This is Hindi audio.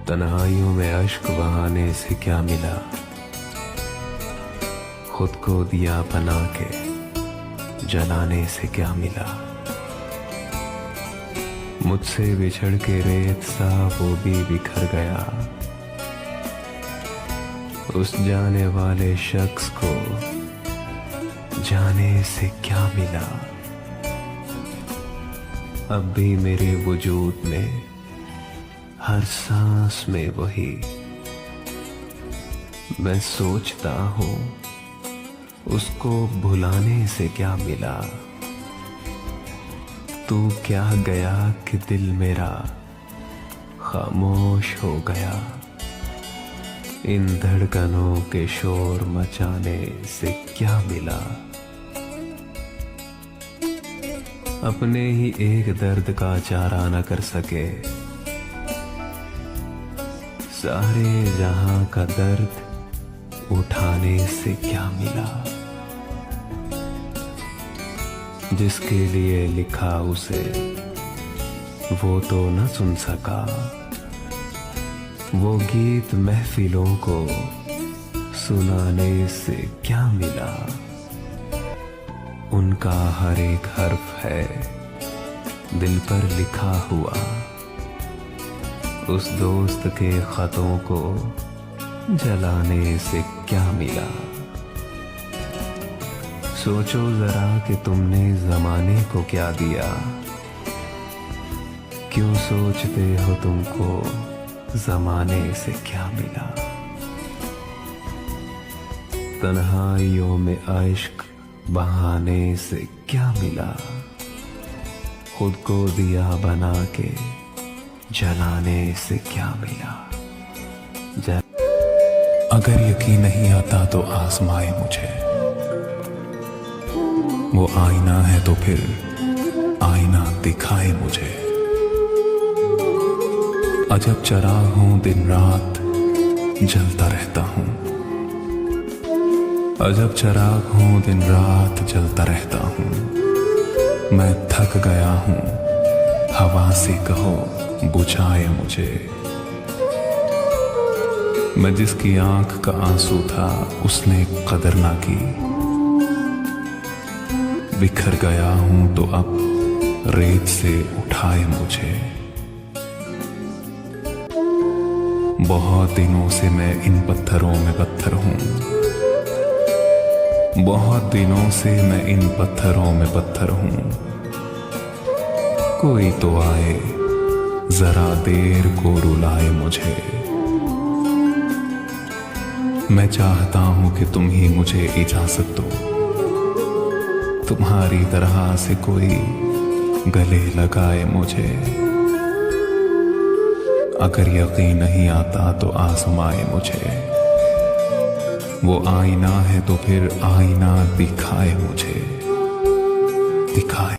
तन्हाइयों में अश्क बहाने से क्या मिला, खुद को दिया बना के जलाने से क्या मिला। मुझसे बिछड़ के रेत सा वो भी बिखर गया, उस जाने वाले शख्स को जाने से क्या मिला। अब भी मेरे वजूद में हर सांस में वही मैं सोचता हूँ, उसको भुलाने से क्या मिला। तू क्या गया कि दिल मेरा खामोश हो गया, इन धड़कनों के शोर मचाने से क्या मिला। अपने ही एक दर्द का चारा न कर सके, सारे जहां का दर्द उठाने से क्या मिला। जिसके लिए लिखा उसे वो तो न सुन सका, वो गीत महफिलों को सुनाने से क्या मिला। उनका हर एक हर्फ है दिल पर लिखा हुआ, उस दोस्त के खतों को जलाने से क्या मिला। सोचो जरा कि तुमने जमाने को क्या दिया, क्यों सोचते हो तुमको जमाने से क्या मिला। तन्हाइयों में इश्क बहाने से क्या मिला, खुद को दिया बना के जलाने से क्या मिला। अगर यकीन नहीं आता तो आजमाए मुझे, वो आईना है तो फिर आईना दिखाए मुझे। अजब चराग हूं दिन रात जलता रहता हूं, अजब चराग हूं दिन रात जलता रहता हूं। मैं थक गया हूं हवा से कहो बुझाए मुझे। मैं जिसकी आंख का आंसू था उसने कदर ना की, बिखर गया हूं तो अब रेत से उठाए मुझे। बहुत दिनों से मैं इन पत्थरों में पत्थर हूं, बहुत दिनों से मैं इन पत्थरों में पत्थर हूं। कोई तो आए जरा देर को रुलाए मुझे। मैं चाहता हूं कि तुम ही मुझे इजाजत दो, तुम्हारी तरह से कोई गले लगाए मुझे। अगर यकीन नहीं आता तो आजमाए मुझे, वो आईना है तो फिर आईना दिखाए मुझे, दिखाए।